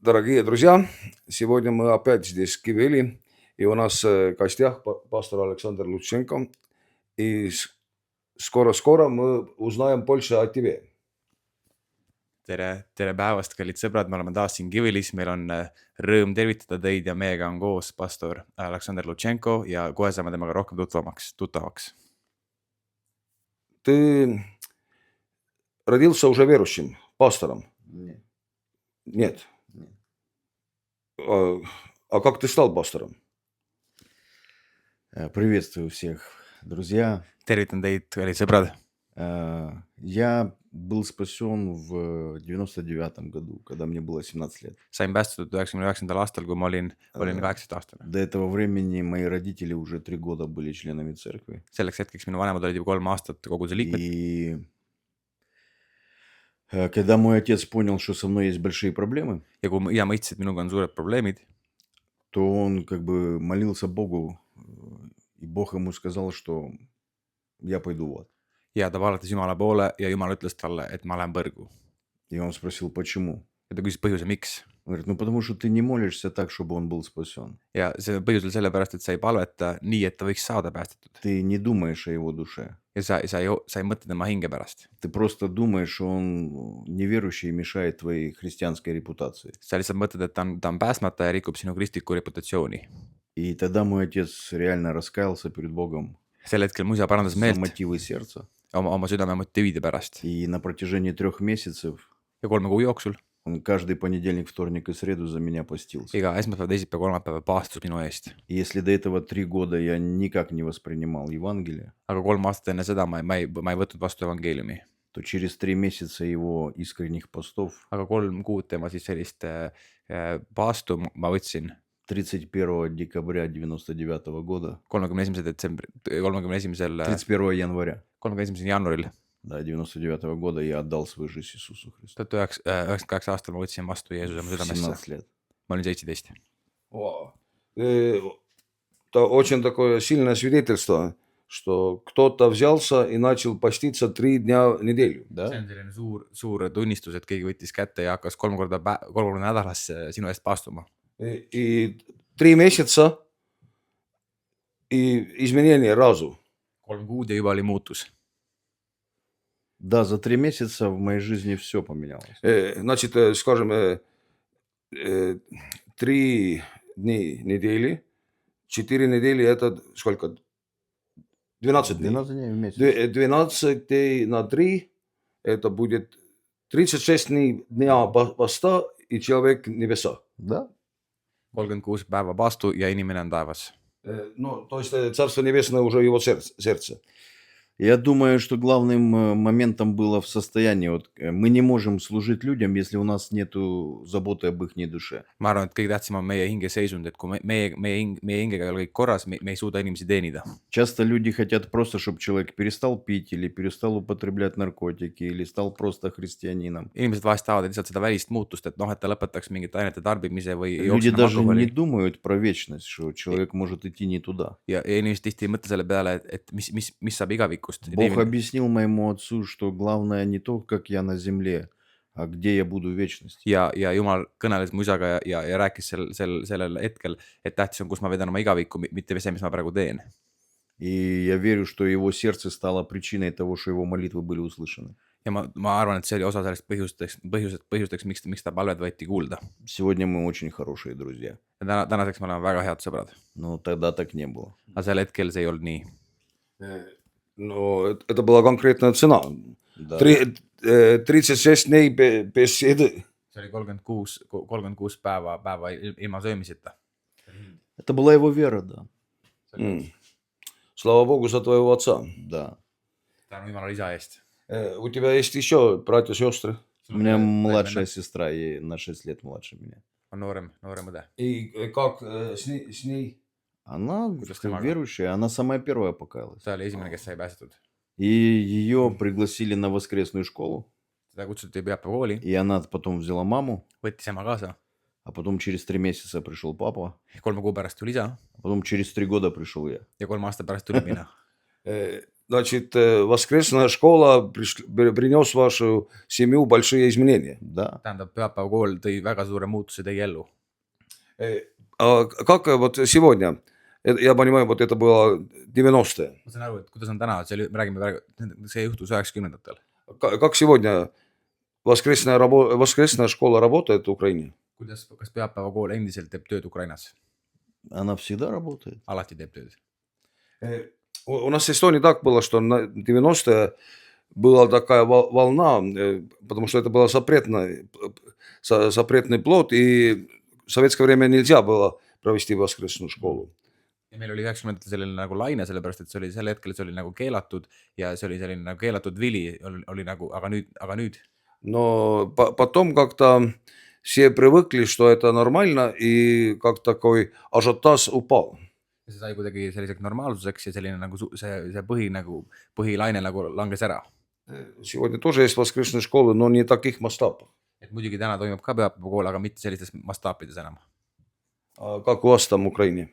Дорогие друзья, сегодня мы опять здесь в Кивели, и у нас в гостях пастор Александр Лученко. И скоро-скоро мы узнаем больше о тебе. Tere päevast, kallid sõbrad, me oleme taas siin Kivilis, meil on rõõm tervitada teid ja meiega on koos pastor Aleksander Lutšenko ja kohe saame temaga rohkem tuttavaks. Ты родился уже верующим, пастором? Нет. Нет. Нет. А как ты стал пастором? Приветствую всех, друзья. Tervitan teid, kallid sõbrad. Я был спасен в 99-м году, когда мне было 17 лет. Sain päästetud 99. aastal, kui ma olin 18-aastane. До этого времени мои родители уже 3 года были членами церкви. Selleks hetkeks minu vanemad olid juba 3 aastat koguduse liikmed. И когда мой отец понял, что со мной есть большие проблемы, Ja kui isa mõistis, et minuga on suured probleemid, то он как бы молился Богу, и Бог ему сказал, что я пойду в ад. ja ta vaadatas Jumala poole ja Jumal ütles talle, et ma lähen põrgu. И он спросил, почему? Ja ta küsis põhjuse, miks. Он говорит, потому что ты не молишься так, чтобы он был спасен. Ja see põhjusel sellepärast, et sa ei palveta nii, et ta võiks saada päästetud. Ты не думаешь о его душе. Ja sa ei mõtle tema hinge pärast. Ты просто думаешь, что он неверующий и мешает твоей христианской репутации. Sa lihtsalt mõtled, et ta on päästmata ja rikub sinu kristlikku reputatsiooni. И тогда мой отец реально раскаялся перед Богом Sel hetkel mu isa parandas за meelt мотивы сердца. oma südame motiivide pärast. И на протяжении 3 месяцев Ja 3 kuu jooksul он каждый понедельник, вторник и среду за меня постился. iga esmaspäev, teisipäev, kolmapäev paastus minu eest. И если до этого 3 года я никак не воспринимал Евангелие, Aga 3 aastat enne seda ma ei võtnud vastu evangeeliumi. то через 3 месяца его искренних постов Aga 3 kuud tema siis sellist paastu ma võtsin 31 декабря 99 года, 31. detsembri, 31 января 31. jaanuaril да, 99 года я отдал свою жизнь Иисусу Христу. 1998 aastal ma võtsin vastu Jeesuse mu südamesse. 17 лет. Ma olin 17. Wow. Это очень такое сильное свидетельство, что кто-то взялся и начал поститься 3 дня в неделю. Да? See on selline suur tunnistus, et keegi võttis kätte ja hakkas 3 korda nädalas sinu eest paastuma. И 3 месяца и изменение разу. 3 kuud ja juba oli muutus. Да, за 3 месяца в моей жизни все поменялось. Значит, скажем, 3 дней недели, 4 недели это сколько? 12 дней. 12 дней в месяц. 12 дней на 3 это будет 36 дня поста и человек небеса. Да. 36 päeva paastu ja inimene on taevas. Ну, то есть Царство Небесное уже его сердце. Я думаю, что главным моментом было в состоянии, вот мы не можем служить людям, если у нас нету заботы об их душе. Ma arvan, et kõige tähtsam on meie hinge seisund, et kui meie hingega ei ole kõik korras, me ei suuda inimesi teenida. Часто люди хотят просто, чтобы человек перестал пить или перестал употреблять наркотики или стал просто христианином. Inimesed vahest tahavad lihtsalt seda välist muutust, et noh, et ta lõpetaks mingite ainete tarbimise või Люди даже не думают про вечность, что человек может идти не туда. Ja inimesed tihti ei mõtle selle peale, et mis saab igavikust. Бог объяснил моему отцу, что главное не то, как я на земле, а где я буду в вечности. Ja Jumal kõneles mu isaga ja rääkis sellel hetkel, et tähtis on, kus ma vedan oma igavikku, mitte see, mis ma praegu teen. И я верю, что его сердце стало причиной того, что его молитвы были услышаны. Ja ma arvan, et see oli osa sellest põhjusteks, miks ta palved võeti kuulda. Сегодня мы очень хорошие друзья. Ja tänaseks me oleme väga head sõbrad. Но тогда так не было. Aga sel hetkel see ei olnud nii. Но это была конкретная цена. Да. 36 дней без еды. See oli 36 päeva ilma söömiseta. Это была его вера, да. Слава Богу за твоего отца. Да. Tänu Jumala isa eest. У тебя есть еще братья, сестры? У меня младшая сестра, ей на 6 лет младше меня. On noorem õde. И как с ней? Она верующая, она самая первая покаялась. Ta oli esimene, kes sai päästetud. И ее пригласили на воскресную школу. Teda kutsuti pühapäeva kooli, И она потом взяла маму, võttis ema kaasa. а потом через 3 месяца пришел папа, 3 kuu pärast tuli isa а потом через 3 года пришел я. ja 3 aasta pärast tuli mina. Значит, воскресная школа принес вашу семью большие изменения. Да. tähendab , pühapäevakool tõi väga suure muutuse teie ellu . А как вот сегодня? Я понимаю, вот это было 90-е. ma saan aru , et kuidas on täna , me räägime praegu , see juhtus 90-ndatel . Как сегодня воскресная школа работает в Украине? kuidas , kas pühapäevakool endiselt teeb tööd Ukrainas ? Она всегда работает. alati teeb tööd . У нас в Эстонии так было, что на 90-е была такая волна, потому что это был запретный плод, и в советское время нельзя было провести воскресную школу. ja meil oli 90-ndatel selline nagu laine , sellepärast et see oli sel hetkel , see oli nagu keelatud ja see oli selline nagu keelatud vili oli nagu , aga nüüd Но потом как-то все привыкли, что это нормально, и как такой ажиотаж упал. ja see sai kuidagi selliseks normaalsuseks ja selline nagu see põhilaine nagu langes ära . Сегодня тоже есть воскресные школы, но не таких масштабов. et muidugi täna toimub ka pühapäevakool , aga mitte sellistes mastaapides enam . Как у вас там в Украине?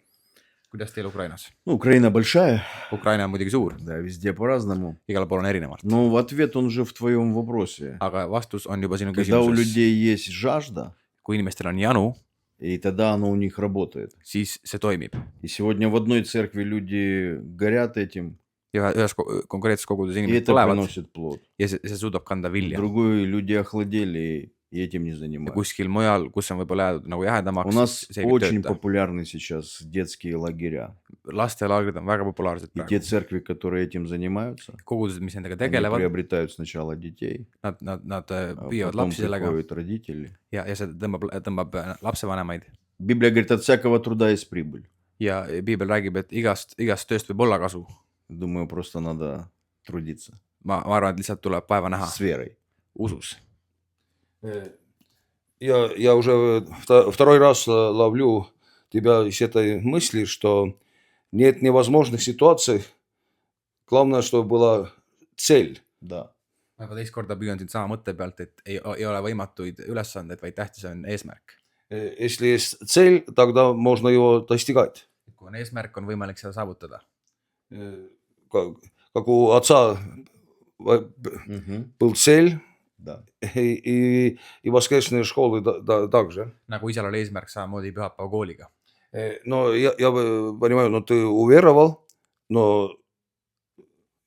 kuidas teil Ukrainas ? Ну, Украина большая, Ukraina on muidugi suur , да, везде по-разному. igal pool on erinevalt , Но ответ он же в твоем вопросе. aga vastus on juba sinu Когда у küsimuses . людей есть жажда, kui inimestel on janu , и тогда оно у них работает. siis see toimib И сегодня в одной церкви люди горят этим, ja ühes konkreetses koguduses и inimesed это tulevad приносит плод. ja see suudab kanda В vilja . другой люди охладели и этим не ja занимаются. kuskil mujal , kus on võib-olla jäädud nagu У jahedamaks , нас see ei очень tööta . популярны сейчас детские лагеря. lastelaagrid on väga populaarsed И praegu те . церкви, которые этим занимаются, kogudused , mis nendega они tegelevad , приобретают сначала детей, nad а püüavad потом lapsi sellega приходят родители. ja see tõmbab lapsevanemaid Библия говорит, от всякого труда есть прибыль. ja piibel räägib , et igast tööst võib olla kasu . Думаю, просто надо трудиться ma arvan , et lihtsalt tuleb vaeva näha с верой. usus . Я уже второй раз ловлю тебя из этой мысли, что нет невозможных ситуаций. Главное, чтобы была цель. Да. ma juba teist korda püüan sind sama mõtte pealt , et ei ole võimatuid ülesandeid , vaid tähtis on eesmärk . Если есть цель, тогда можно его достигать. kui on eesmärk , on võimalik seda saavutada . Как у отца Мгм. был цель, Да. и воскресные школы также. nagu isal oli eesmärk samamoodi pühapäevakooliga . Но я понимаю, но ты уверовал, но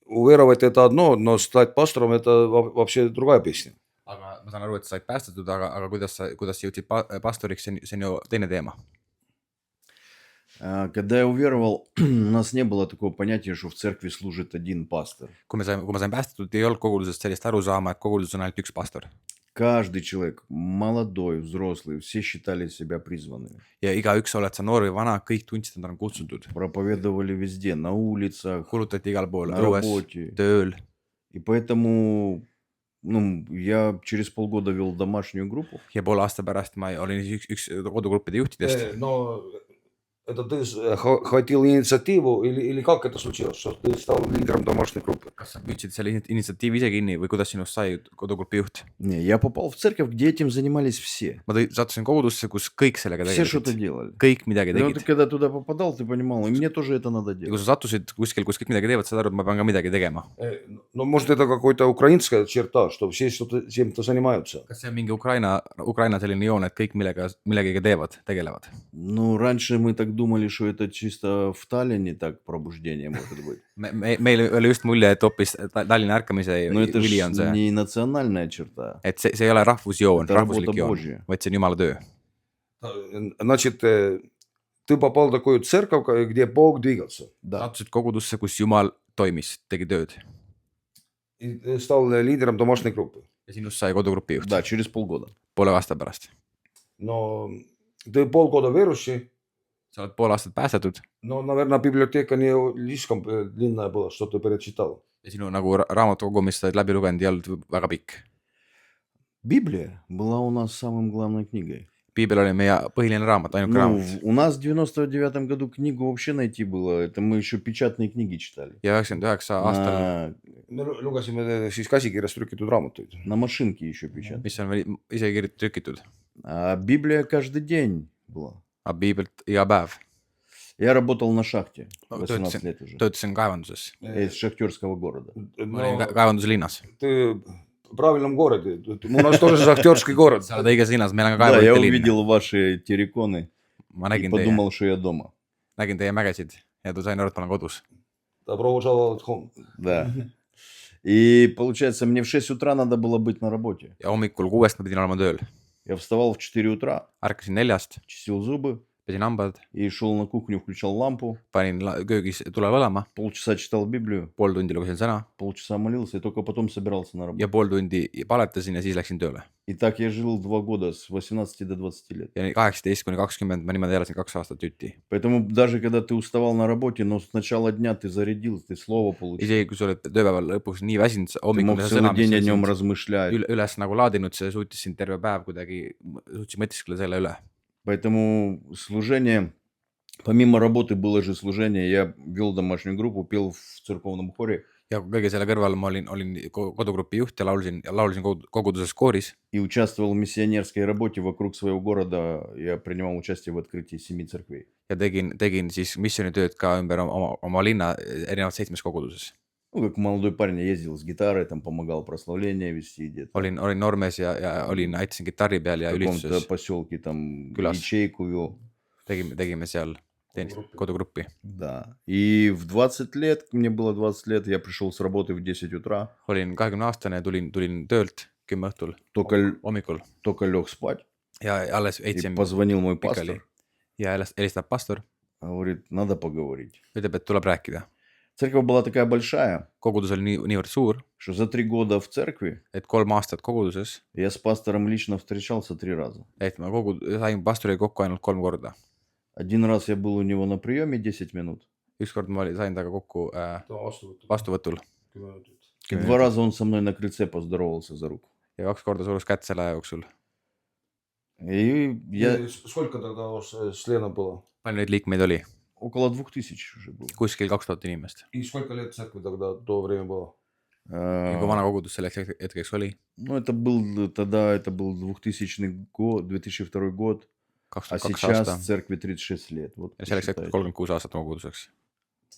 уверовать это одно, но стать пастором это вообще другая песня. aga ma saan aru , et sa said päästetud , aga kuidas sa jõudsid pastoriks , see on ju teine teema . Когда я уверовал, у нас не было такого понятия, что в церкви служит один пастор. kui ma sain päästetud , ei olnud kogudusest sellist arusaama , et koguduses on ainult üks pastor Каждый человек, молодой, взрослый, все считали себя призванными. ja igaüks , oled sa noor või vana , kõik tundsid , et nad on kutsutud . Проповедовали везде, на улицах, kulutati igal pool , на õues , работе. tööl И поэтому я через полгода вел домашнюю группу. ja poole aasta pärast ma olin üks kodugruppide juhtidest . Но это ты хватил инициативу или как это случилось, что ты стал лидером домашней группы? kas sa püüdsid selle initsiatiivi ise kinni või kuidas sinust sai kodugrupi juht ? Не, я попал в церковь, где этим занимались все. ma sattusin kogudusse , kus kõik sellega Все что-то tegelesid , делали. kõik midagi И вот ты tegid . когда туда попадал, ты понимал, и мне тоже это надо ja kui делать. sa sattusid kuskil , kus kõik midagi teevad , saad aru , et ma pean ka midagi tegema . Ну, может, это какая-то украинская черта, что все чем-то занимаются. kas see on mingi Ukraina selline joon , et kõik millegagi tegelevad ? Ну, раньше мы так думали, что это чисто в Таллине так пробуждение может быть. meil oli just mulje , et hoopis Tallinna ärkamise Но это vili же on see , не национальная черта. et see ei ole rahvusjoon , Это rahvuslik работа joon Божья. , vaid see on Jumala töö . Значит, ты попал в такую церковь, где Бог двигался. Да. sattusid kogudusse , kus Jumal toimis , tegi tööd И ты стал лидером домашней группы. ja sinust sai kodugrupi juht Да, через полгода. poole aasta pärast . Но ты полгода верующий, sa oled pool aastat päästetud но, наверное, библиотека не слишком длинная была, что ты перечитал. ja sinu nagu raamatukogu , mis sa oled läbi lugenud , ei olnud väga pikk . Библия была у нас самым главной книгой. piibel oli meie põhiline raamat , ainuke Ну, raamat . у нас в 99-м году книгу вообще найти было. Это мы еще печатные книги читали. ja 99 aastal , Me lugesime siis käsikirjas trükitud raamatuid. На машинке еще печатали. mis on veel isegi trükitud , А Библия каждый день была. aga piibel iga päev . Я работал на шахте No, 18 лет уже. töötasin kaevanduses. Из шахтерского города. Ma olin No, kaevanduslinnas. ты в правильном городе. У нас тоже шахтерский город. Sa oled õiges linnas, meil on ka Да, я kaevandite linn. увидел ваши терриконы Ma и nägin подумал, что я дома. teie mägesid ja sain aru, et ma olen kodus. Добро пожаловать home. Да. И получается, мне в 6 утра надо было быть на работе. Ja hommikul 6 ma pidin olema tööl. Я вставал в 4 утра, Ärkasin 4, чистил зубы pesin hambad, и шел на кухню, включал лампу. panin köögis tule põlema, Полчаса читал Библию, pool tundi lugesin sõna полчаса молился и только потом собирался на работу. ja pool tundi paletasin ja siis läksin tööle. И так я жил 2 года, с 18 до 20 лет. Ja 18-20 ma niimoodi elasin 2 aastat jutti. Поэтому даже когда ты уставал на работе, но с начала дня ты зарядился, ты слово получил. Isegi kui sa oled tööpäeval lõpuks nii väsinud, Ты hommikul мог see целый sõna, день о mis нем sind размышлять. üles nagu laadinud, see suutis sind terve päev kuidagi, suutsid mõtiskleda selle üle. Поэтому служение, помимо работы было же служение, я вел домашнюю группу, пел в церковном хоре Ja kõige selle kõrval ma olin kodugrupi juht ja laulsin koguduses kooris и участвовал в миссионерской работе вокруг своего города. Я принимал участие в открытии 7 церквей. ja tegin siis missioonitööd ka ümber oma linna erinevalt 7 koguduses. Ну, как молодой парень, я ездил с гитарой, там помогал прославление вести где-то. Olin noormees ja aitasin kitarri peal ja В каком-то ülistuses поселке там Külas. ячейку вел. tegime seal kodugruppi. Да. И в 20 лет, мне было 20 лет, я пришел с работы в 10 утра, Olin 20-aastane ja tulin töölt 10 õhtul hommikul только лег спать. ja alles И heitsin позвонил мой pikali пастор, ja helistab pastor, говорит, надо поговорить. ütleb, et tuleb rääkida. Церковь была такая большая, Kogudus oli niivõrd suur, что за 3 года в церкви et 3 aastat koguduses, я с пастором лично встречался 3 раза. et ma sain pastoriga kokku ainult 3 korda. Один раз я был у него на приеме 10 минут. Ükskord ma sain temaga kokku vastuvõtul И 2 раза он со мной на крыльце поздоровался за руку. ja 2 korda surus kätt selle aja jooksul. И я Сколько тогда у вас члена было? Palju neid liikmeid oli? около 2000 уже был. Kuskil 2000 inimest. И сколько лет церкви тогда в то время было? Ja kui vana kogudus selleks hetkeks oli? Ну, это был 2000 год, 2002 год, а 22 сейчас aasta. церкви 36 лет. Вот Ja selleks посчитайте. hetkeks 36 aastat koguduseks.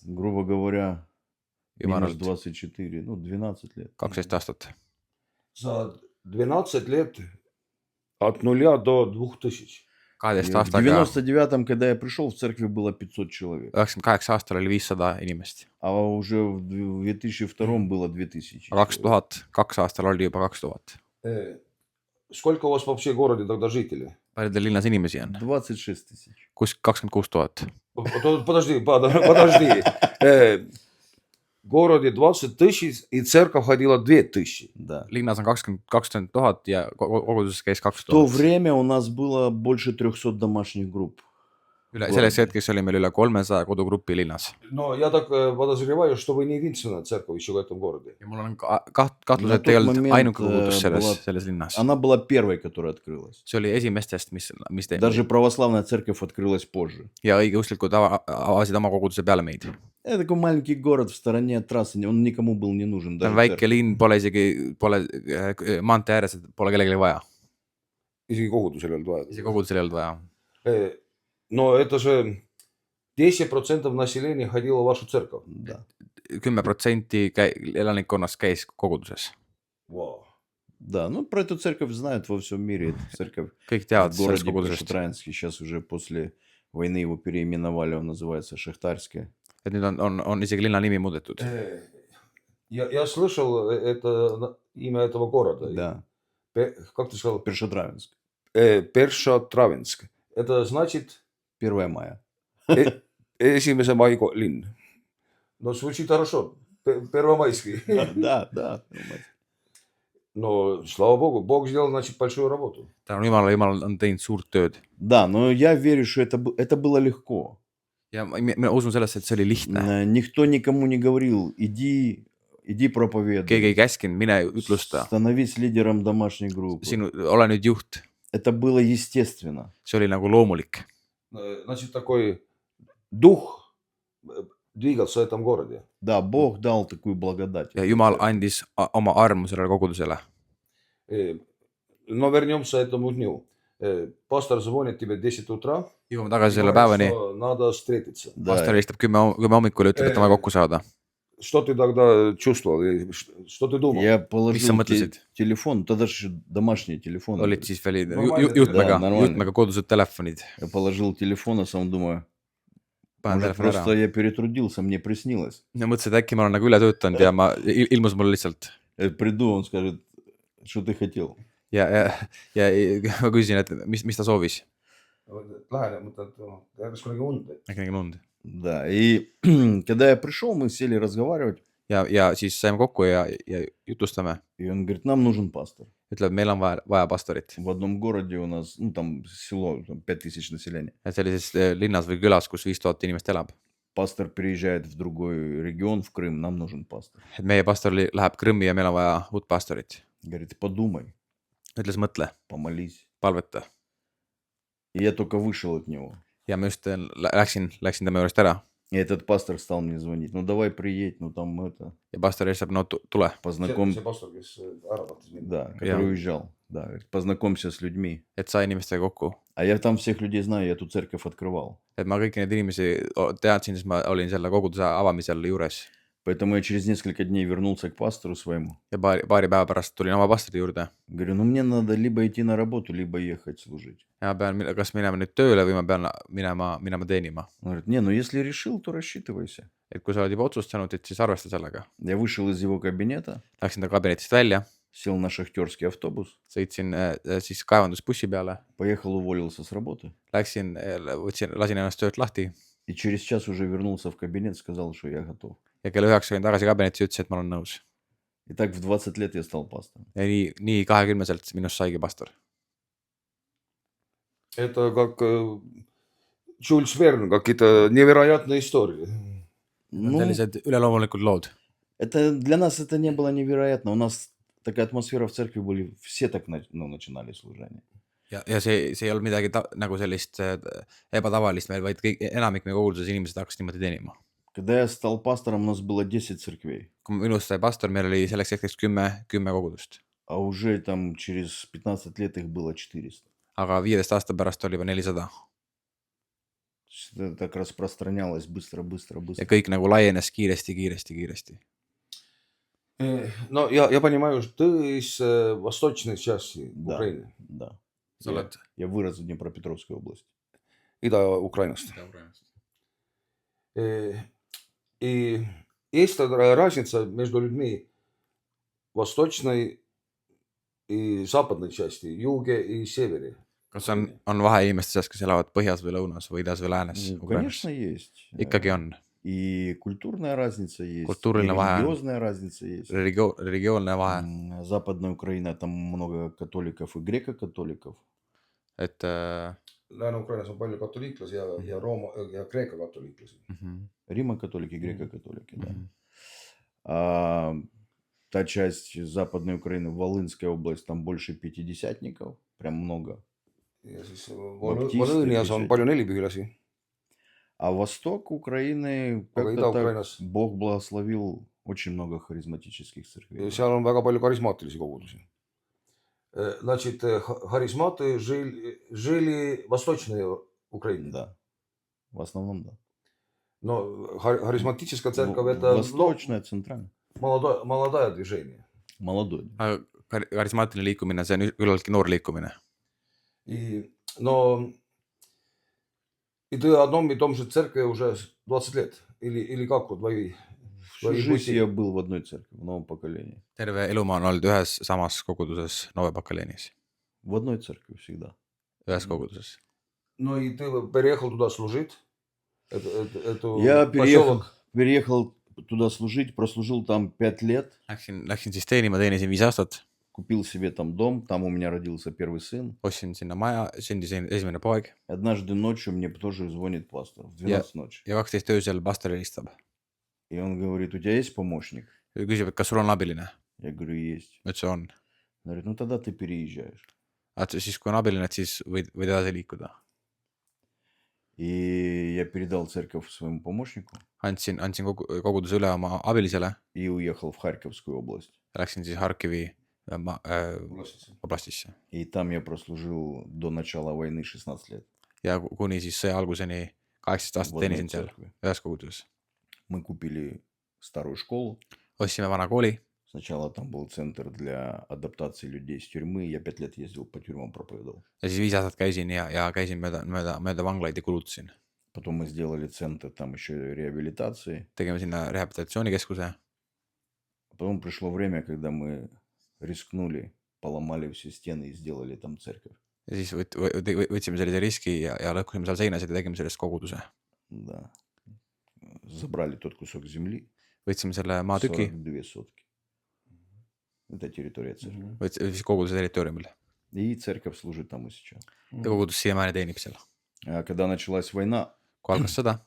Грубо говоря, минус Jumalalt 24, ну, 12 лет. 12 aastat. За 12 лет от 0 до 2000. 12 И в aastaga, 99-м, когда я пришел, в церкви было 500 человек. 98 aastal oli 500 inimest. А уже в 2002 было 2000 Aga человек. 2002 aastal oli juba 2000. Сколько у вас вообще в городе тогда жителей? Palju teil linnas inimesi on? 26 тысяч. Kus 26 000. Подожди. В городе 20 тысяч и церковь ходила 2000. Да. Linnas on 20 000 ja koguduses käis В то 2000. время у нас было больше 300 домашних групп. Selleks hetkeks oli meil üle 300 kodugrupi linnas. Но я так подозреваю, что вы не единственная церковь еще в этом городе. Ja mul on kahtlus, Na et ei tol olnud moment, ainuke kogudus была- selles linnas. Она была первой, которая открылась. See oli esimestest, mis Даже православная церковь открылась позже. ja õigeusklikud avasid oma koguduse peale meid. Это такой маленький город в стороне от трассы, он никому был не нужен. See on даже väike церковь. linn, pole maantee ääres, et pole kellelegi vaja. Isegi kogudusel ei olnud vaja. Isegi kogudusel ei olnud vaja. Но это же 10% населения ходило в вашу церковь. Да. 10% elanikkonnast käis koguduses. Wow. Да, ну про эту церковь знают во всем мире. Эту церковь Kõik в teavad sellest городе kogudusest. Пешетраинске. Сейчас уже после войны его переименовали, он называется Шахтарская. Et nüüd on isegi linna nimi muudetud. Я слышал имя этого города. Да, Как ты сказал? Пешетраинск. Першотравенск. Это значит 1 мая. 1. mai linn. No звучит хорошо. Первомайский. Да, да. Но, слава Богу, Бог сделал, значит, большую работу. Tänu Jumal on teinud suurt tööd. Да, но я верю, что это было легко. Ja ma usun sellesse, et see oli lihtne. Никто никому не говорил, иди проповедуй. Keegi ei käskinud, mine ütlusta. Становись лидером домашней группы. Ole nüüd juht. Это было естественно. See oli nagu loomulik. Значит, такой дух двигался в этом городе. Да, Бог дал такую благодать. Ja Jumal andis oma armu sellele kogudusele. Но вернемся к этому дню. Pastor звонит тебе 10 утра jõuame и tagasi selle говорит, päevani , что надо встретиться. Да, pastor helistab 10 hommikul ja ütleb , et on vaja kokku saada . Что ты тогда чувствовал? И что ты думал? я Mis sa положил mõtlesid ? телефон, тогда же домашний телефон. olid siis veel Normaalne juhtmega telefon. , Jaa, juhtmega kodused telefonid . Я положил телефон, а сам думаю, panen может, telefoni просто ära . я перетрудился, мне приснилось. ja mõtlesin , et äkki ma olen nagu üle töötanud ja ma ilmus mulle lihtsalt . Приду, он скажет, что ты хотел. ja ma küsisin , et mis ta soovis . Lähen ja mõtlen , et järgis kunagi und . äkki nägin und . Да, и когда я пришел, мы сели разговаривать, ja siis saime kokku ja jutustame . и он говорит, нам нужен пастор. ütleb , meil on vaja pastorit . В одном городе у нас, ну там село, там 5000 населения. et sellises linnas või külas , kus 5000 inimest elab . Пастор переезжает в другой регион, в Крым, нам нужен пастор. et meie pastor läheb Krõmmi ja meil on vaja uut pastorit . Говорит, подумай, ütles , mõtle , помолись. palveta . И я только вышел от него. ja ma just läksin tema juurest ära И этот пастор стал мне звонить. Ну давай приедь, ну там это, ja pastor helistab , no tule . познакомься. see pastor , kes ära tahtis minna . Да, который уезжал. Да, говорит, познакомься с людьми. et saa inimestega kokku . А я там всех людей знаю, я эту церковь открывал. et ma kõiki neid inimesi teadsin , siis ma olin selle koguduse avamisel juures Поэтому я через несколько дней вернулся к пастору своему. ja paari päeva pärast tulin oma pastori juurde Говорю, ну мне надо либо идти на работу, либо ехать служить. ja ma pean kas minema nüüd tööle või ma pean minema teenima . Он говорит, не, ну если решил, то рассчитывайся. et kui sa oled juba otsustanud , et siis arvesta sellega . Я вышел из его кабинета, Läksin ta kabinetist välja , сел на шахтерский автобус, sõitsin siis kaevandusbussi peale , поехал, уволился с работы. läksin , lasin ennast töölt lahti И через час уже вернулся в кабинет, сказал, что я готов. ja kella 9 olin tagasi kabinetis ja ütlesin , et ma olen nõus . И так в 20 лет я стал пастором. ja nii 20-selt minust saigi pastor . Это как Jules Verne , какие-то невероятные истории . Ну, sellised üleloomulikud lood . это для нас это не было невероятно. У нас такая атмосфера в церкви были, все так начинали служение. ja see ei olnud midagi nagu sellist ebatavalist meil , vaid enamik meie koguduses inimesed hakkasid niimoodi teenima . Когда я стал пастором, у нас было 10 церквей. kui minust sai pastor , meil oli selleks hetkeks 10 kogudust , А уже там через 15 лет их было 400. aga 15 aasta pärast oli juba 400 Это так распространялось быстро. ja kõik nagu laienes kiiresti . No я понимаю , ты из восточной части Да. Украины , Да. sa oled Я вырос в Днепропетровской области. Ida-Ukrainast . И есть разница между людьми восточной и западной части , юге и севере . kas on vahe inimeste seas , kes elavad põhjas või lõunas või idas või läänes Ну, Ukrainas ? конечно, есть. ikkagi on . И культурная разница есть, Культурная и vahe on. религиозная разница есть. religioonne vahe , Западная Украина, там много католиков и греко-католиков. et Lääne-Ukrainas on palju katoliiklasi ja Rooma ja Kreeka katoliiklasi . Римо-католики, греко-католики, да. А та часть Западной Украины, Волынская область, там больше пятидесятников, прям много. ja siis Baptiste, Volõnias on isegi. palju nelipühilasi . А восток Украины, Aga как-то так, Ida-Ukrainas? Бог благословил очень много харизматических церквей. seal on väga palju karismaatilisi kogudusi . Значит , харизматы жили в восточной Украине . Да, в основном, да. Но харизматическая церковь Ну, это Восточная, центральная. молодое движение . Молодой. karismaatiline liikumine , see on küllaltki noor liikumine . И ты в одном и том же церкви уже 20 лет или как вот või ? Всю жизнь я был в одной церкви, в новом поколении. terve elu ma olen olnud ühes samas koguduses Novopakalenis , В одной церкви всегда. ühes koguduses . Ну и ты переехал туда служить . Я переехал туда служить, прослужил там 5 лет, Läksin siis teenima , teenisin 5 aastat , купил себе там дом, там у меня родился первый сын. ostsin sinna maja , sündis esimene poeg Однажды ночью мне тоже звонит пастор, в 12 ночи. ja 12 öösel pastor helistab И он говорит, у тебя есть помощник? ja küsib , et kas sul on abiline . Я говорю, есть. ma ütlesin , on . Он говорит, ну тогда ты переезжаешь. siis kui on abiline , et siis võid edasi liikuda . И я передал церковь своему помощнику andsin koguduse üle oma abilisele и уехал в Харьковскую область. ja läksin siis Harkivi oblastisse И там я прослужил до начала войны 16 лет ja kuni siis sõja alguseni 18 в aastat одной teenisin seal церкви. ühes koguduses. Мы купили старую школу. Ostsime vana kooli, Сначала там был центр для адаптации людей с тюрьмы. Я 5 лет ездил по тюрьмам, проповедовал. ja siis 5 aastat käisin ja käisin mööda vanglaid ja kulutasin. Потом мы сделали центр там еще реабилитации. Tegime sinna rehabilitatsioonikeskuse. Потом пришло время, когда мы рискнули, поломали все стены и сделали там церковь. Ja siis võtsime sellise riski ja lõhkusime seal seinasid ja tegime sellest koguduse. Да. Забрали тот кусок земли. Võtsime selle maatüki, 42 сотки. Это территория церкви. siis koguduse territooriumil. И церковь служит там и сейчас. Ja kogudus siiamaani teenib seal. А когда началась война, Kui algas sõda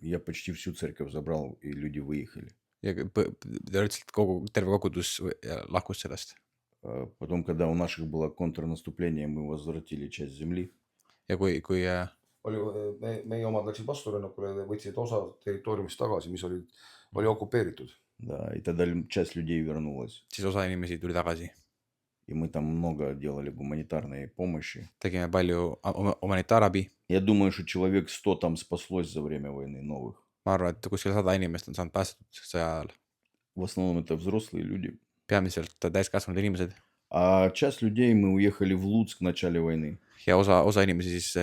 я почти всю церковь забрал, и люди выехали. ja teoreetiliselt terve kogudus lahkus sellest. Потом, когда у наших было контрнаступление, мы возвратили часть земли. Ja kui meie omad läksid vasturünnakule, võtsid osa territooriumist tagasi, mis oli okupeeritud. Да, и тогда часть людей вернулась. siis osa inimesi tuli tagasi. И мы там много делали гуманитарной помощи. Tegime palju humanitaarabi. Я думаю, что человек 100 там спаслось за время войны новых. Ma arvan, et kuskil 100 inimest on saanud päästetud sõja ajal. В основном это взрослые люди. Peamiselt täiskasvanud inimesed. А часть людей мы уехали в Луцк в начале войны. Ja osa inimesi siis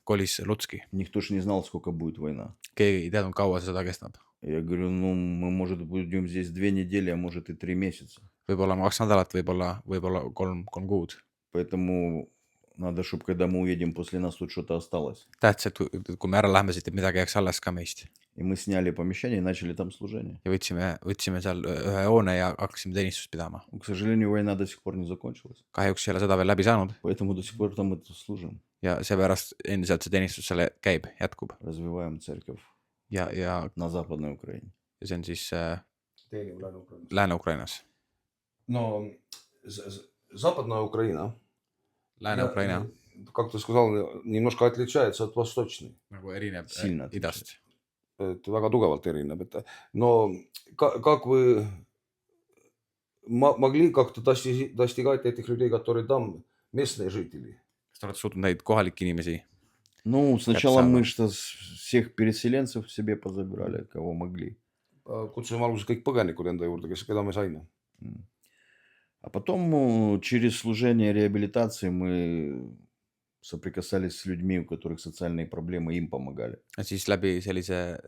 kolis Lutski. Никто ж не знал, сколько будет война. Keegi ei teadnud, kaua see sõda kestab. Я говорю, ну, мы, может, будем здесь 2 недели, а может и 3 месяца. Võib-olla 2 nädalat, võib-olla 3 kuud. Поэтому надо, чтобы когда мы уедем, после нас тут что-то осталось. Tähtis, et kui me ära lähme siit, et midagi jääks alles ka meist. И мы сняли помещение и начали там служение. Ja võtsime seal ühe hoone ja hakkasime teenistust pidama. К сожалению, война до сих пор не закончилась. Kahjuks ei ole sõda veel läbi saanud Поэтому до сих пор там это служим. ja seepärast endiselt see teenistus selle käib, jätkub. Развиваем церковь Ja на Западной Украине. see on siis Teenib Lääne-Ukrainas. Lääne-Ukrainas. No, Западная Украина, Lääne-Ukraina как ты сказал, немножко отличается от восточной. nagu erineb Silna idast. Et väga tugevalt erineb. No, как вы могли как-то достигать этих людей, которые там местные жители? Kas te olete suutnud neid kohalikke inimesi? Ну, сначала самое. мы что всех переселенцев себе позабирали, кого могли. Kutsusime alguses kõik põgenikud enda juurde, keda me saime. А потом через служение реабилитации мы соприкасались с людьми, у которых социальные проблемы, им помогали. Ja siis läbi sellise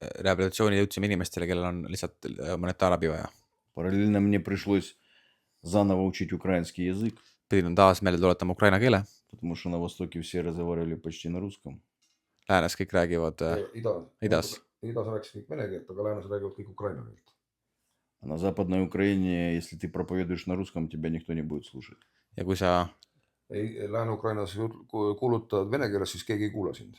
rehabilitatsiooni jõudsime inimestele, kellel on lihtsalt monetaarabi vaja. Параллельно мне пришлось заново учить украинский язык, Pidin taas meelde tuletama ukraina keele. потому что на Востоке все разговаривали почти на русском. Läänes kõik räägivad idas. Idas rääkis kõik vene keelt, aga läänes räägivad kõik ukraina keelt. А на Западной Украине, если ты проповедуешь на русском, тебя никто не будет слушать. Ja kui sa Lääne-Ukrainas kuulutad vene keeles, siis keegi ei kuula sind.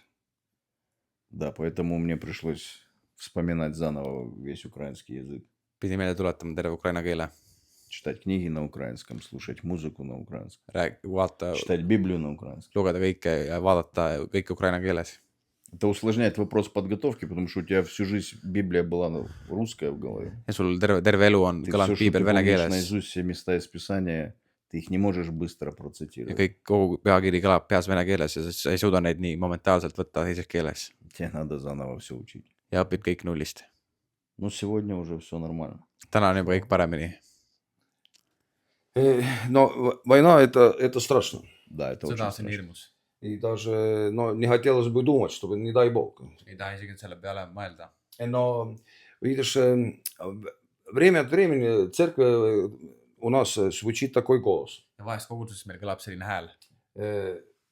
Да, поэтому мне пришлось вспоминать заново весь украинский язык. pidi meelde tuletama terve ukraina keele. Читать книги на украинском, слушать музыку на украинском, Vaata, читать Библию на украинском. lugeda kõike ja vaadata kõike ukraina keeles. Это усложняет вопрос подготовки, потому что у тебя всю жизнь Библия была русская в голове. Ja sul terve elu on Ты kõlanud все, что piibel ты vene помнишь keeles. наизусть, все места из Писания, ты их не можешь быстро Ja процитировать. kogu peakiri kõlab peas vene keeles ja sa ei suuda neid nii momentaalselt võtta teises keeles. Тебе надо заново все учить. Ja õpid kõik nullist. Но сегодня уже все нормально. Täna on juba kõik paremini. No, война это страшно. Да, это очень страшно. hirmus. И даже, не хотелось бы думать, чтобы, не дай бог. Ei taha isegi selle peale mõelda. Но, видишь, время от времени в церкви у нас звучит такой голос. Ja vahest koguduses meil kõlab selline hääl,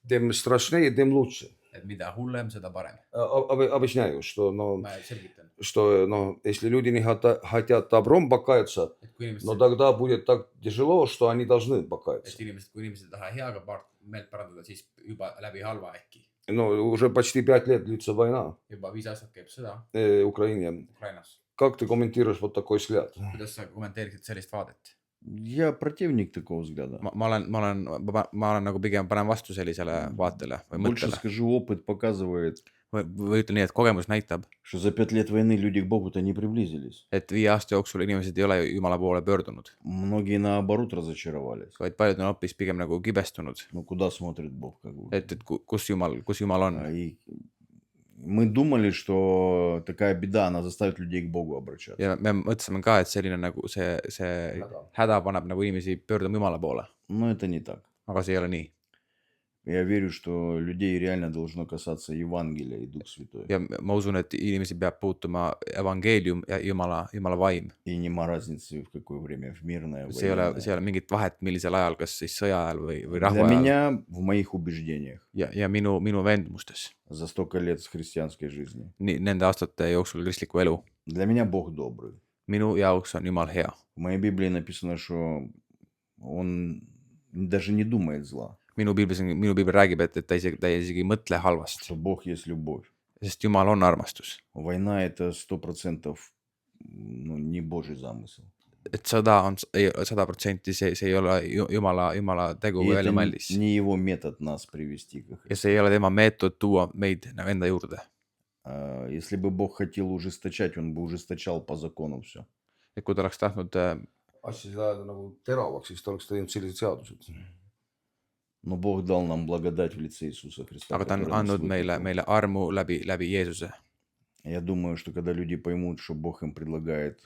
Тем страшнее, тем лучше. et mida hullem, seda parem. Объясняю, что, Ma selgitan, если люди не хотят добром покаяться, et kui но тогда будет так тяжело, что они должны покаяться. kui inimesed ei taha heaga meelt parandada, siis juba läbi halva äkki. Уже почти 5 лет длится война Juba 5 aastat käib sõda в Украине. Ukrainas. Как ты комментируешь вот такой взгляд? Kuidas sa kommenteeriksid sellist vaadet? Я противник такого взгляда. Ma olen nagu pigem panen vastu sellisele vaatele või Больше mõttele. скажу, опыт показывает, või ütlen nii, et kogemus näitab, что за 5 лет войны люди к Богу-то не приблизились. et 5 aasta jooksul inimesed ei ole Jumala poole pöördunud, Многие наоборот разочаровались. vaid paljud on hoopis pigem nagu kibestunud, Ну, куда смотрит Бог? Как бы. et kus Jumal on. И мы думали, что такая беда, она заставит людей к Богу обращаться. Ja me mõtlesime ka, et selline nagu see häda paneb nagu inimesi pöörduma Jumala poole, Но это не так. aga see ei ole nii. Я верю, что людей реально должно касаться Евангелия и Дух Святой. Ja ma usun, et inimesi peab puutuma evangeelium ja Jumala vaim. И нема разницы, в какое время, в мирное, See ei военное. ole mingit vahet, millisel ajal, kas siis sõja ajal või Для rahu ajal меня, в моих убеждениях, ja minu veendumustes за столько лет с христианской жизни, nende aastate jooksul kristliku elu. для меня Бог добрый. Minu jaoks on Jumal hea. В моей Библии написано, что Он даже не думает зла, Minu piibel räägib, et ta isegi ei mõtle halvast, что Бог есть любовь. sest Jumal on armastus. Война – это 100% ну, не Божий замысел. Et sõda on 100%, see ei ole Jumala tegu И või это väljamõeldis. не Его метод нас привести к Ja see ei ole tema meetod tuua meid enda juurde. Если бы Бог хотел ужесточать, Он бы ужесточал по закону все. Et kui ta oleks tahtnud, asjasid ajada nagu teravaks, siis ta oleks teinud sellised seadused. Но Бог дал нам благодать в лице Иисуса Христа. aga ta on который нас andnud выкупил. meile armu läbi Jeesuse. Я думаю, что когда люди поймут, что Бог им предлагает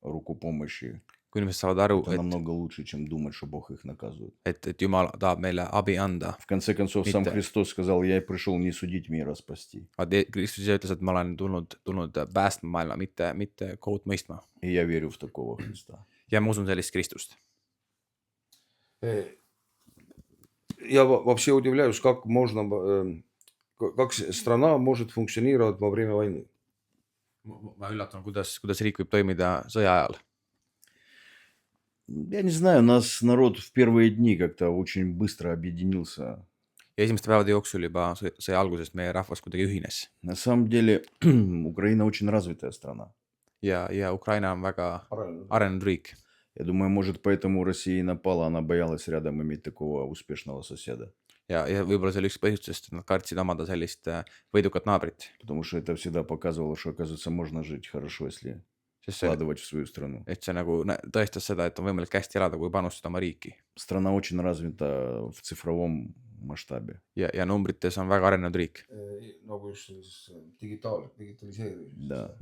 руку помощи, Kui inimesed saavad aru, это намного лучше, чем думать, что Бог их наказывает. et Jumal tahab meile abi anda. В конце концов, сам Mitte. Христос сказал, я пришел не судить мир, а спасти. Aga Kristus ise ütles, et ma olen tulnud päästma maailma, mitte kohut mõistma. И я верю в такого Христа. Ja ma usun sellist Kristust. Я вообще удивляюсь, как страна может функционировать во время войны. Ma üllatan, kuidas riik võib toimida sõja ajal. Я не знаю, у нас народ в первые дни как-то очень быстро объединился. Ja esimeste päevade jooksul juba sõja algusest meie rahvas kuidagi ühines. На самом деле, Украина очень развитая страна. Ja Ukraina on väga arenenud riik. Я думаю, может, поэтому Россия и напала, она боялась рядом иметь такого успешного соседа. Ja võib-olla see oli üks põhjustest, et nad kartsid omada sellist võidukat naabrit. Потому что это всегда показывало, что, оказывается, можно жить хорошо, если Sest see, вкладывать в свою страну. et see nagu tõestas seda, et on võimalik hästi elada, kui panustada oma riiki. Страна очень развита в цифровом масштабе. Ja numbrites on väga arenenud riik. Nagu just sellises digitaliseerimisest. Да.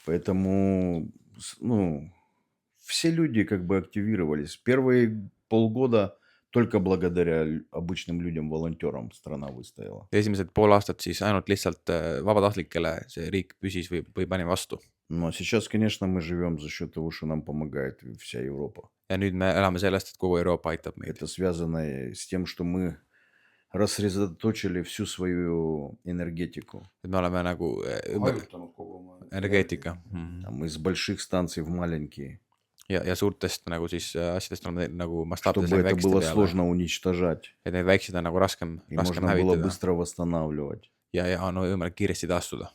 Поэтому, ну, все люди как бы активировались. Первые полгода только благодаря обычным людям, волонтерам страна выстояла. Ja esimesed pool aastat siis ainult lihtsalt vabatahtlikele see riik püsis või pani vastu. Но сейчас, конечно, мы живем за счет того, что нам помогает вся Европа. Ja nüüd me elame sellest, et kogu Euroopa aitab meid. Это связано с тем, что мы рассредоточили всю свою энергетику. Et me oleme nagu Hajutanud kogu oma energeetika. Там, из больших станций в маленькие. Ja suurtest nagu siis asjadest oleme nagu mastaapselt Чтобы это было peale. сложно уничтожать. Et neid väikseid on nagu raskem И можно было hävitada. быстро восстанавливать. Ja on võimalik kiiresti taastuda.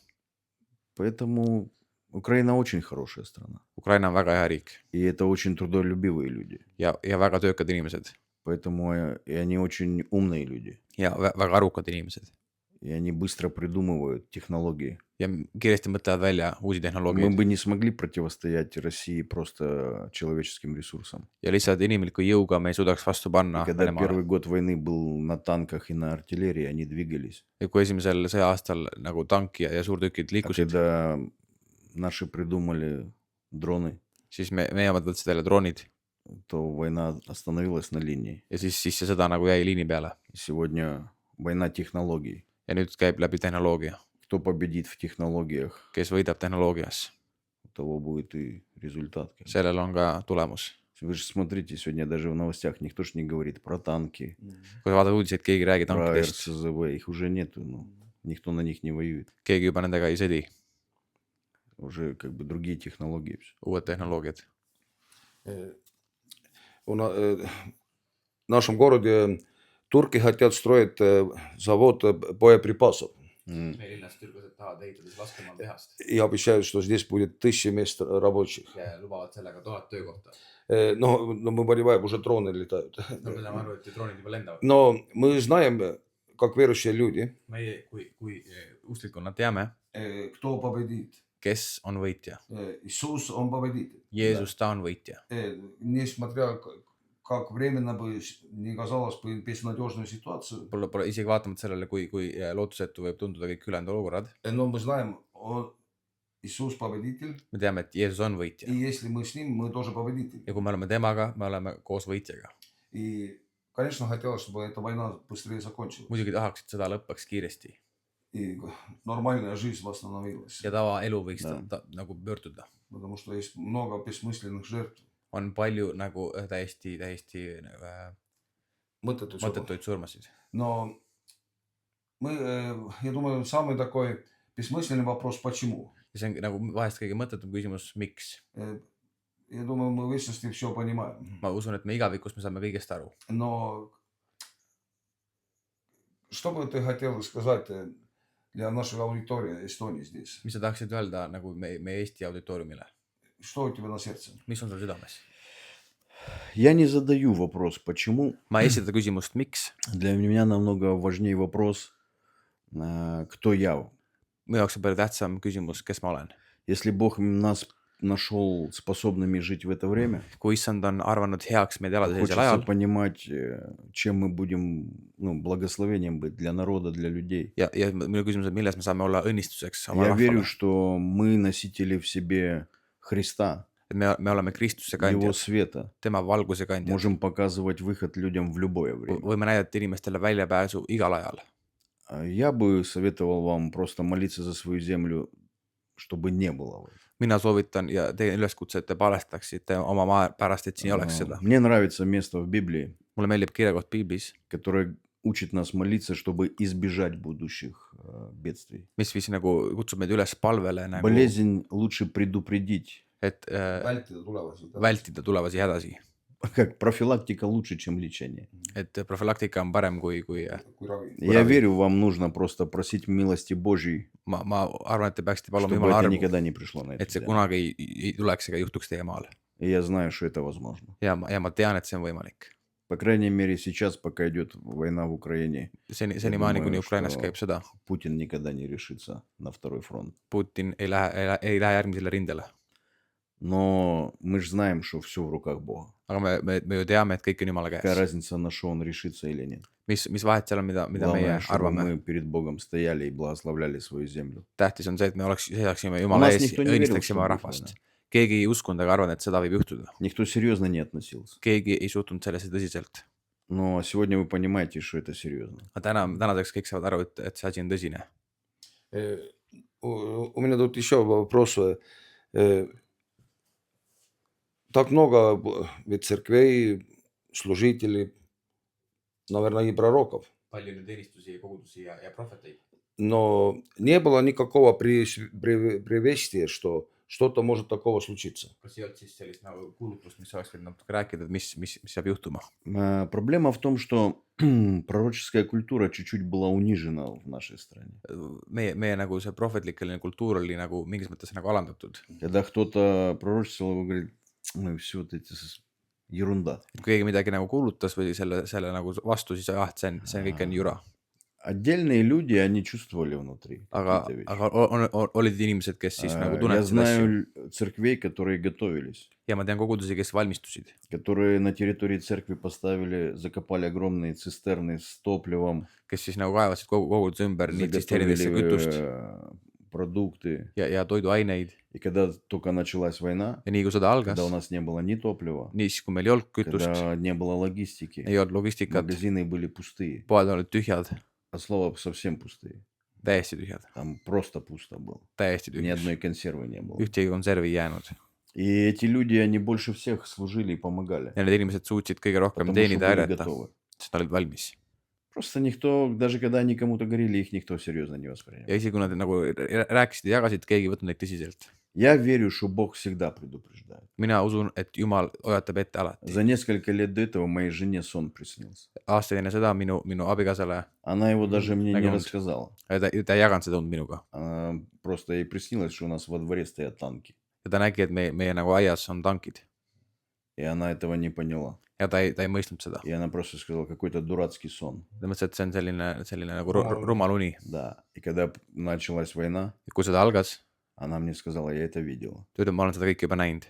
Поэтому Украина очень хорошая страна. Ukraina on väga hea riik. И это очень трудолюбивые люди. Ja väga töökad inimesed. Поэтому и они очень умные люди. Ja väga arukad inimesed. И они быстро придумывают технологии. Ja kiiresti mõtlevad välja uusi Мы tehnoloogiaid. бы не смогли противостоять России просто человеческим ресурсам. Ja lihtsalt inimliku jõuga me ei suudaks vastu panna И когда Venemaale. первый год войны был на танках и на артиллерии, они двигались. Ja kui esimesel sõja aastal nagu tank ja suurtükid А liikusid, когда наши придумали дроны, siis meie omad võtsid välja droonid то война остановилась на линии. ja siis see sõda nagu jäi liini peale. И сегодня война технологий. Ja nüüd käib läbi tehnoloogia. Кто победит в технологиях, Kes võidab tehnoloogias, у того будет и результат. sellel on ka tulemus. Вы же смотрите, сегодня даже в новостях никто ж не говорит про танки, Kui vaatad uudiseid, keegi ei räägi про tankidest, РСЗВ. Их уже нету, ну, никто на них не воюет. keegi juba nendega ei sõdi. Уже как бы другие технологии. всё. Uued tehnoloogiad. В нашем городе турки хотят строить завод боеприпасов. Meie linnas türklased tahavad ehitada siis laskemoon tehast И обещают, что здесь будет 1000 мест рабочих. ja lubavad sellega 1000 töökohta. Но мы понимаем, уже дроны летают. Me saame aru, et droonid juba lendavad. Но мы знаем, как верующие люди, meie kui usklikkonna teame, кто победит. kes on võitja. Иисус, Он победитель. Jeesus, ta on võitja. Несмотря как временно бы не казалось бы безнадежную ситуацию, Pole isegi vaatamata sellele, kui lootusetu võib tunduda kõik ülejäänud olukorrad. но мы знаем, Иисус победитель, Me teame, et Jeesus on и võitja. если мы с Ним, мы тоже победители. Ja kui me oleme temaga, me oleme koos võitjaga. И, конечно, хотелось, чтобы эта война быстрее закончилась. Muidugi tahaks, et sõda lõppeks kiiresti. И нормальная жизнь восстановилась. Ja tavaelu võiks nagu pöörduda. Потому что есть много бессмысленных жертв. On palju nagu täiesti mõttetuid surmasid. Но мы, я думаю, самый такой бессмысленный вопрос, почему? Ja see on nagu vahest kõige mõttetum küsimus, miks. Я думаю, мы в вечности все понимаем. Ma usun, et me igavikus me saame kõigest aru. Но что бы ты хотел сказать для нашей аудитории Эстонии здесь? Mis sa tahaksid öelda nagu meie Eesti auditooriumile? Что у тебя на сердце? Mis on sul südames? Я не задаю вопрос, почему. Ma ei esita küsimust, miks. Для меня намного важнее вопрос, кто я. Mu jaoks on palju tähtsam küsimus, kes ma olen. Если Бог нас нашел способными жить в это время, Kui issand on arvanud heaks meid elada sellisel хочется ajal понимать, чем мы будем благословением быть для народа, для людей. ja minu küsimus on, milles me saame olla õnnistuseks oma Я верю, rahvale. что мы носители в себе Христа, Et me oleme Kristuse Его kandjad, света. tema valguse kandjad. Можем показывать выход людям в любое время. Võime näidata inimestele väljapääsu igal ajal. Я бы советовал вам просто молиться за свою землю, чтобы не было войны. Mina soovitan ja teen üleskutse, et te palestaksite oma maa pärast, et siin ei oleks seda. Мне нравится место в Библии, Mulle meeldib kirjakoht Piiblis, которое учит нас молиться, чтобы избежать будущих бедствий. mis viis nagu kutsub meid üles palvele nagu, Болезнь лучше предупредить. et Vältida tulevasi. vältida tulevasi hädasi. Как профилактика лучше, чем лечение. Et profülaktika on parem kui Kui ravi. Я верю, вам нужно просто просить милости Божьей, ma arvan, et te peaksite paluma чтобы Jumala это armu, никогда не пришло на et эту see землю. kunagi ei tuleks ega juhtuks teie maal. И я знаю, что это возможно. Ja ma tean, et see on võimalik. По крайней мере, сейчас, пока идет война в Украине, Senimaani, kuni думаю, Ukrainas что käib sõda, Путин никогда не решится на второй фронт. Putin ei lähe järgmisele rindele. Но мы же знаем, что все в руках Бога. Aga me ju teame, et kõik on Jumala Какая käes. разница, на что он решится или нет. Mis vahet seal on, mida meie Главное, чтобы arvame. мы перед Богом стояли и благословляли свою землю. Tähtis on see, et me seisaksime У Jumala нас ees, никто не верил, õnnistaksime что oma будет rahvast. война. Keegi ei uskunud ega arvanud, et sõda võib juhtuda. Никто серьезно не относился. Keegi ei suhtunud sellesse tõsiselt. Но сегодня вы понимаете, что это серьезно. Aga tänaseks kõik saavad aru, et see asi on tõsine. У меня тут еще вопрос. Так много ведь церквей, служителей, наверное, и пророков. Palju nüüd teenistusi ja kogudusi ja prohveteid. Но не было никакого привестия, что что-то может такого случиться. Kas ei olnud siis sellist nagu kuulutlust, mis oleks võinud natuke rääkida, et mis saab juhtuma? Проблема в том, что пророческая культура чуть-чуть была унижена в нашей стране. Meie nagu see prohvetlikeline kultuur oli nagu mingis mõttes nagu alandatud. Когда кто-то пророчествовал, он говорит, ну все вот эти ерунда. Et kui keegi midagi nagu kuulutas või selle nagu vastu, siis see kõik on jura. Отдельные люди, они чувствовали внутри Aga какие-то вещи. olid inimesed, kes siis nagu Я tunnetasid asju. знаю церквей, которые готовились, Ja ma tean kogudusi, kes valmistusid, которые на территории церкви поставили, закопали огромные цистерны с топливом, kes siis nagu kaevasid koguduse ümber nii tsisternidesse kütust заготовили продукты. ja toiduaineid. И когда только началась война, Ja nii kui sõda algas, когда у нас не было ни топлива, nii siis kui meil ei olnud kütust, когда не было логистики, ei olnud logistikat, магазины были пустые, poed olid tühjad, от слова совсем пустые. täiesti tühjad, Там просто пусто было. täiesti Ни tühjad. одной консервы не было. Ühtegi konservi ei jäänud. И эти люди, они больше всех служили и помогали, Ja need inimesed suutsid kõige rohkem потому что teenida ja были aidata, готовы. sest nad olid valmis. Просто никто, даже когда они кому-то говорили, их никто серьезно не воспринимал. Ja isegi kui nad nagu rääkisid ja jagasid, keegi ei võtnud neid tõsiselt. Я верю, что Бог всегда предупреждает. Mina usun, et Jumal hoiatab ette alati. За несколько лет до этого моей жене сон приснился. Aastaid enne seda minu abikaasale, Она его даже мне не Näganud. рассказала. ta ei jaganud seda und minuga. Она просто ей приснилось, что у нас во дворе стоят танки. Ja ta nägi, et meie nagu aias on tankid. И она этого не поняла. ja ta ei mõistnud seda. И она просто сказала, какой-то дурацкий сон. Ta mõtles, et see on selline nagu Rumal uni. rumal uni. Да. И когда началась война, Kui seda algas, она мне сказала, я это видела. ta ütleb, ma olen seda kõike juba näinud.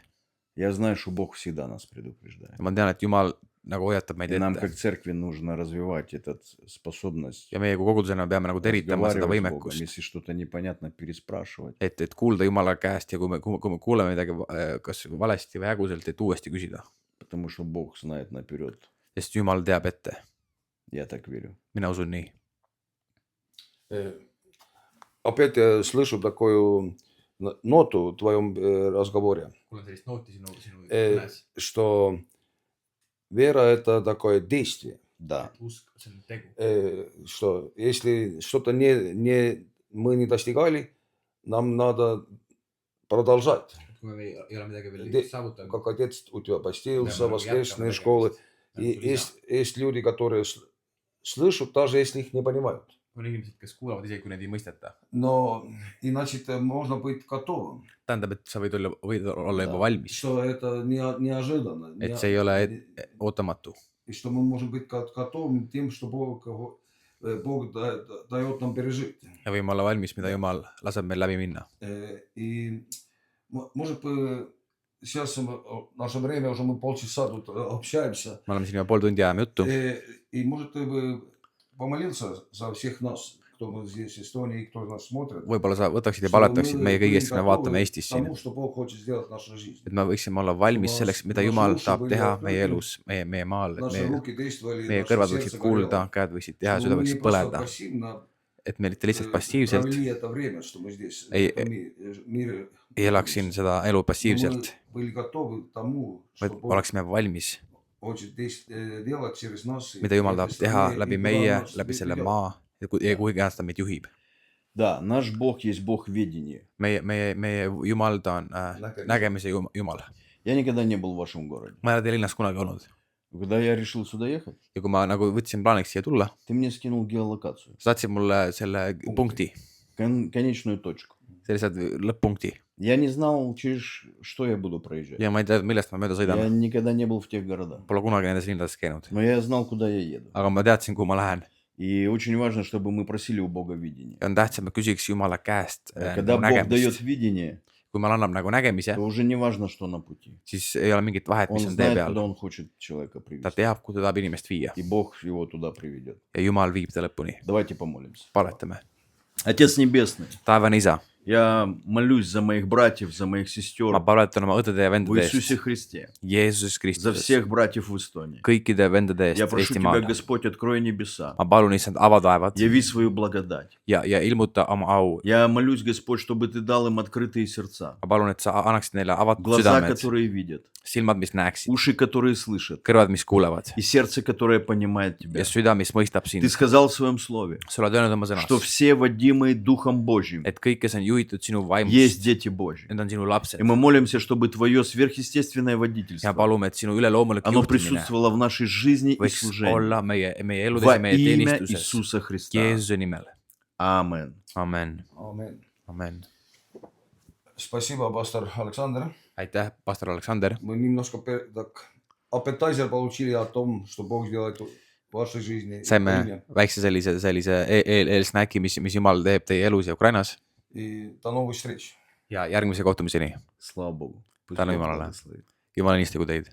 Я знаю, что Бог всегда нас предупреждает. Ja ma tean, et Jumal nagu hoiatab meid И нам, ette. как церкви, нужно развивать эту способность Ja meie kui kogudusena peame nagu teritama seda разговаривать с Богом. võimekust, Если что-то непонятно, переспрашивать. et kuulda Jumala käest ja kui me kuuleme midagi kas valesti või häguselt, et uuesti küsida. Потому что Бог знает наперед. Sest Jumal teab ette. Я так верю. Mina usun nii. Опять я слышу такую ноту в твоем разговоре, Kuulen sellist nooti sinu что вера – это такое действие. Да. Usk, see on tegu. Что если что-то мы не достигали, нам надо продолжать. Kui me ei ole midagi veel Де- saavutanud, Как отец у тебя постился, peame nagu воскресные jätkama школы. tegemist. И есть люди, которые слышат, даже если их не понимают. On inimesed, kes kuulavad isegi, kui neid ei mõisteta. Но иначе можно быть готовым. Tähendab, et sa võid olla juba Да. valmis. Что это неожиданно. Et see ei ole ootamatu. И что мы можем быть готовым тем, что Бог дает нам пережить. Ja võime olla valmis, mida Jumal laseb meil läbi minna. И может сейчас наше время уже мы полчаса тут общаемся. Me oleme siin juba pool tundi ajame juttu. И может ты бы помолился за всех нас, кто здесь в Эстонии, кто нас смотрит. Võib-olla sa võtaksid ja palvetaksid meie kõigi eest, me vaatame Eestis siin. Тому, что Бог хочет сделать в нашей жизни. Et me võiksime olla valmis selleks, mida Jumal tahab teha meie elus, meie maal. Et Наши руки действовали, meie наше kõrvad сердце võiksid горело. kuulda, käed võiksid teha, Чтобы süda мы võiks не просто põleda. пассивно Et me mitte lihtsalt passiivselt провели это время, что мы здесь, Ei- в этом мире, ei elaks siin seda elu но мы passiivselt, были готовы к тому, vaid что Бог oleksime valmis, хочет делать через нас. mida Jumal tahab teha läbi meie, läbi selle maa ja kuhu iganes ta meid juhib. Да, наш Бог есть Бог ведения. Meie Jumal, ta on nägemise Jumal. Я никогда не был в вашем городе. Ma ei ole teie linnas kunagi olnud. Когда я решил сюда ехать, Ja kui ma nagu võtsin plaaniks siia tulla, ты мне скинул геолокацию. saatsid mulle selle punkti, Конечную точку. sellise lõpp-punkti. Я не знал, через что я буду проезжать. Ja ma ei tea, millest ma mööda Я sõidan. никогда не был в тех городах. Pole kunagi nendes linnades käinud. Но я знал, куда я еду. Aga ma teadsin, kuhu ma lähen. И очень важно, чтобы мы просили у Бога видение. Ja on tähtsam, et küsiks Jumala käest Когда Бог дает nägemist. видение, Kui ma annab nagu nägemise, то уже не важно, что на пути. siis ei ole mingit vahet, Он mis on tee знает, peal. куда он хочет человека Ta привести. teab, kuhu ta tahab inimest viia. И Бог его туда приведет. Ja Jumal viib ta lõpuni. Давайте помолимся. Paletame. Отец Небесный, Taevane isa, я молюсь за моих братьев, за моих сестер ma paletan oma õdede ja в vendade Иисусе eest. Христе, Jeesus за Kristuses. всех братьев в Эстонии. Kõikide vendade Я eest прошу Тебя, Eestimaal. Господь, открой небеса, Ma palun issand, ava taevad яви свою благодать. ja ilmuta oma au. Я молюсь, Господь, чтобы Ты дал им открытые сердца, Ma palun, et sa annaksid neile avatud глаза, südamed, которые видят, silmad, mis näeksid, уши, которые слышат, kõrvad, mis kuulevad и сердце, которое понимает Тебя. ja süda, mis mõistab sind. Ты сказал в Своем Слове, Sa oled öelnud oma sõnas, что все водимые Духом Божьим et kõik, kes on juhitud sinu vaimust, есть дети Божьи. need on sinu lapsed. И мы молимся, чтобы Твое сверхъестественное Ja водительство, palume, et sinu üleloomulik оно juhtimine присутствовало в нашей жизни и võiks служении. olla meie eludes Во ja meie имя teenistuses. Иисуса Христа. Jeesuse nimel. Amen. Amen. Amen. Amen. Спасибо, пастор Александр. Aitäh, pastor Aleksander. Мы немножко так appetizer получили о том, что Бог сделает в вашей жизни. Saime väikse sellise eelsnäki, mis Jumal teeb teie elus ja Ukrainas. И до новых встреч. Ja järgmise kohtumiseni. Слава Богу. Пусть Tänu Бог Jumalale. благословит. Jumal õnnistagu teid.